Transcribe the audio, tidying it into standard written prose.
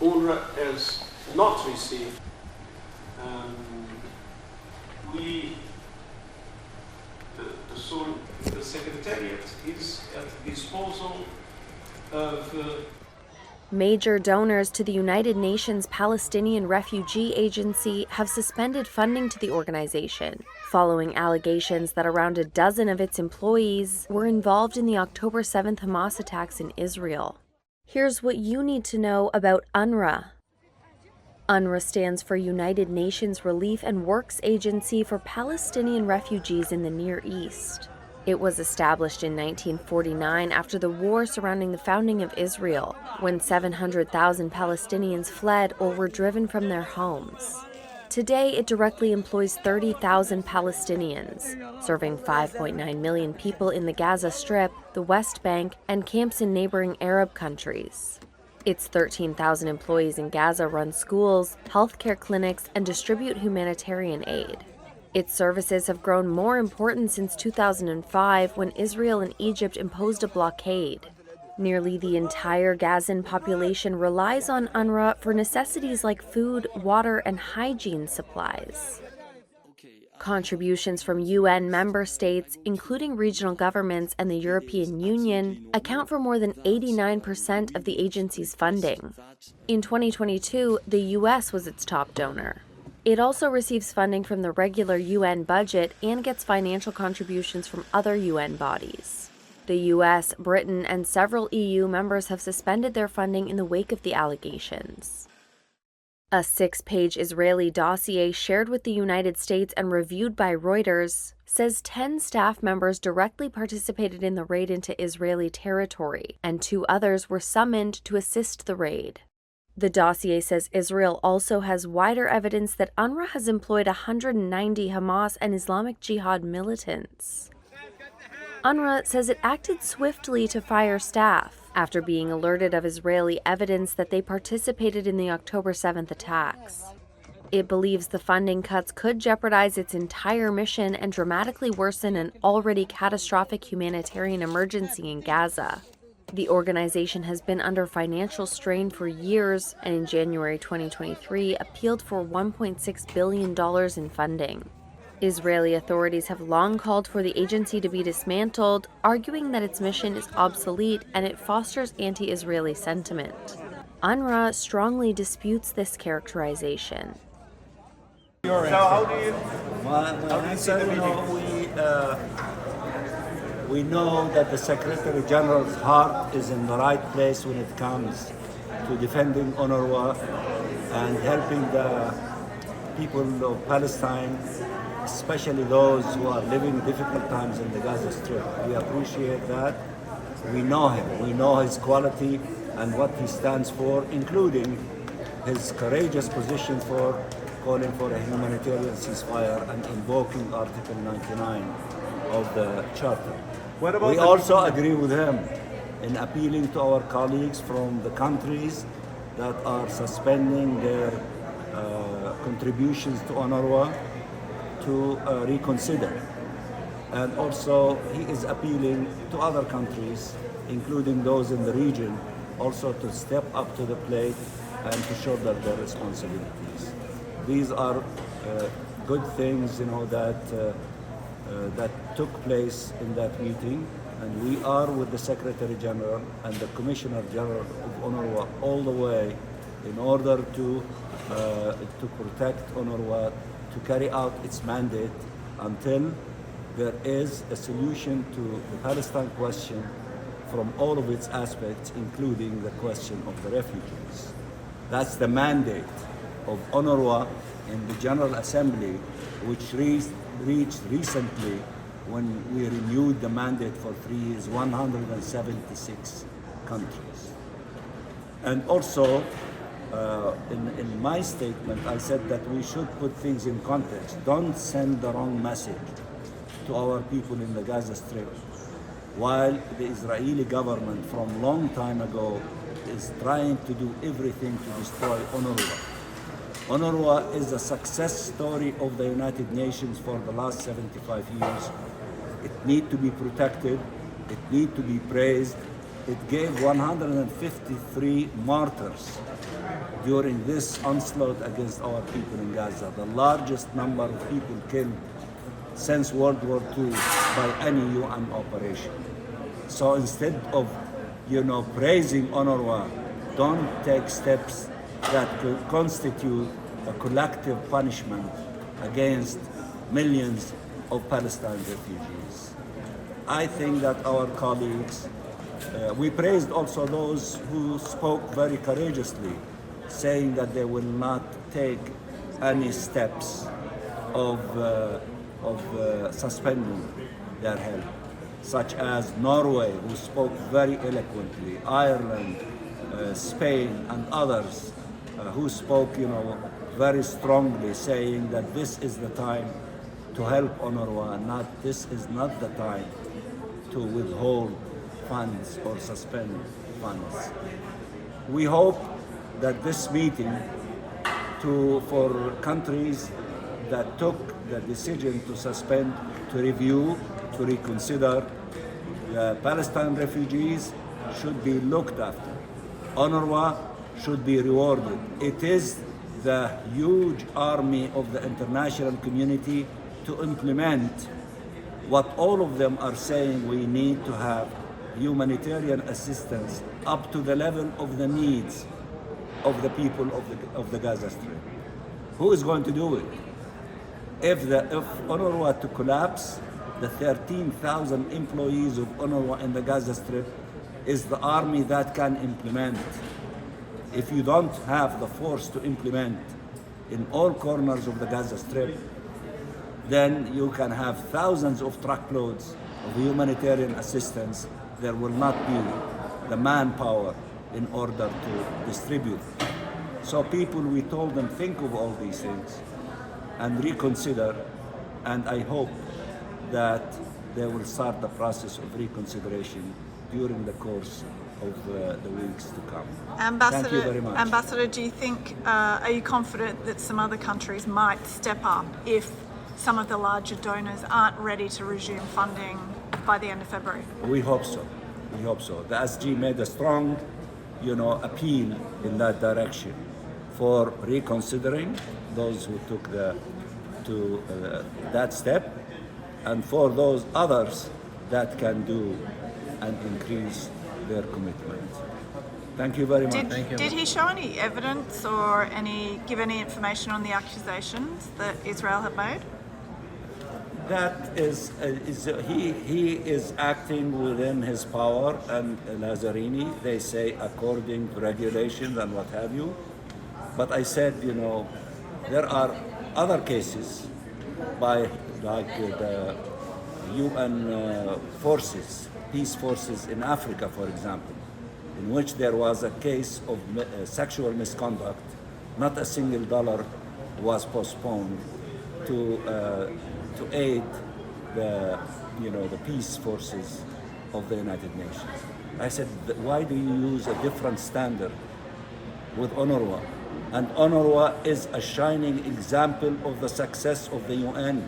UNRWA has not received. The Secretariat is at the disposal of Major donors to the United Nations Palestinian Refugee Agency have suspended funding to the organization, following allegations that around a dozen of its employees were involved in the October 7th Hamas attacks in Israel. Here's what you need to know about UNRWA. UNRWA stands for United Nations Relief and Works Agency for Palestinian Refugees in the Near East. It was established in 1949 after the war surrounding the founding of Israel, when 700,000 Palestinians fled or were driven from their homes. Today, it directly employs 30,000 Palestinians, serving 5.9 million people in the Gaza Strip, the West Bank, and camps in neighboring Arab countries. Its 13,000 employees in Gaza run schools, healthcare clinics, and distribute humanitarian aid. Its services have grown more important since 2005, when Israel and Egypt imposed a blockade. Nearly the entire Gazan population relies on UNRWA for necessities like food, water, and hygiene supplies. Contributions from UN member states, including regional governments and the European Union, account for more than 89% of the agency's funding. In 2022, the US was its top donor. It also receives funding from the regular UN budget and gets financial contributions from other UN bodies. The US, Britain, and several EU members have suspended their funding in the wake of the allegations. A 6-page Israeli dossier shared with the United States and reviewed by Reuters says 10 staff members directly participated in the raid into Israeli territory, and 2 others were summoned to assist the raid. The dossier says Israel also has wider evidence that UNRWA has employed 190 Hamas and Islamic Jihad militants. UNRWA says it acted swiftly to fire staff after being alerted of Israeli evidence that they participated in the October 7th attacks. It believes the funding cuts could jeopardize its entire mission and dramatically worsen an already catastrophic humanitarian emergency in Gaza. The organization has been under financial strain for years, and in January 2023 appealed for $1.6 billion in funding. Israeli authorities have long called for the agency to be dismantled, arguing that its mission is obsolete and it fosters anti-Israeli sentiment. UNRWA strongly disputes this characterization. So how do you see the meeting? We know that the Secretary General's heart is in the right place when it comes to defending UNRWA and helping the people of Palestine, especially those who are living difficult times in the Gaza Strip. We appreciate that. We know him. We know his quality and what he stands for, including his courageous position for calling for a humanitarian ceasefire and invoking Article 99 of the Charter. We also agree with him in appealing to our colleagues from the countries that are suspending their contributions to UNRWA to reconsider. And also he is appealing to other countries, including those in the region, also to step up to the plate and to shoulder their responsibilities. These are good things, that took place in that meeting, and we are with the Secretary General and the Commissioner General of UNRWA all the way in order to protect UNRWA, to carry out its mandate until there is a solution to the Palestine question from all of its aspects, including the question of the refugees. That's the mandate of UNRWA in the General Assembly, which reached recently, when we renewed the mandate for 3 years, 176 countries. And also, in my statement, I said that we should put things in context. Don't send the wrong message to our people in the Gaza Strip. While the Israeli government from long time ago is trying to do everything to destroy UNRWA. UNRWA is a success story of the United Nations for the last 75 years. It needs to be protected. It needs to be praised. It gave 153 martyrs during this onslaught against our people in Gaza, the largest number of people killed since World War II by any UN operation. So instead of, praising UNRWA, don't take steps that could constitute a collective punishment against millions of Palestine refugees. I think that our colleagues, we praised also those who spoke very courageously, saying that they will not take any steps of suspending their help, such as Norway, who spoke very eloquently, Ireland, Spain, and others who spoke, very strongly, saying that this is the time to help UNRWA, this is not the time to withhold funds or suspend funds. We hope that this meeting for countries that took the decision to suspend, to review, to reconsider, the Palestine refugees should be looked after. UNRWA should be rewarded. It is the huge army of the international community to implement what all of them are saying. We need to have humanitarian assistance up to the level of the needs of the people of the Gaza Strip. Who is going to do it? If UNRWA to collapse, the 13,000 employees of UNRWA in the Gaza Strip is the army that can implement. If you don't have the force to implement in all corners of the Gaza Strip, then you can have thousands of truckloads of humanitarian assistance. There will not be the manpower in order to distribute. So people, we told them, think of all these things and reconsider, and I hope that they will start the process of reconsideration during the course of the weeks to come. Ambassador, Thank you very much. Ambassador, do you think, are you confident that some other countries might step up if some of the larger donors aren't ready to resume funding by the end of February? We hope so. We hope so. The SG made a strong, appeal in that direction for reconsidering those who took that step, and for those others that can do and increase their commitment. Thank you very much. Did he show any evidence or give any information on the accusations that Israel had made? That he is acting within his power, and Lazzarini, they say according to regulations and what have you. But I said, there are other cases by the UN forces, peace forces in Africa, for example, in which there was a case of sexual misconduct. Not a single dollar was postponed to aid the peace forces of the United Nations. I said, why do you use a different standard with UNRWA? And UNRWA is a shining example of the success of the UN.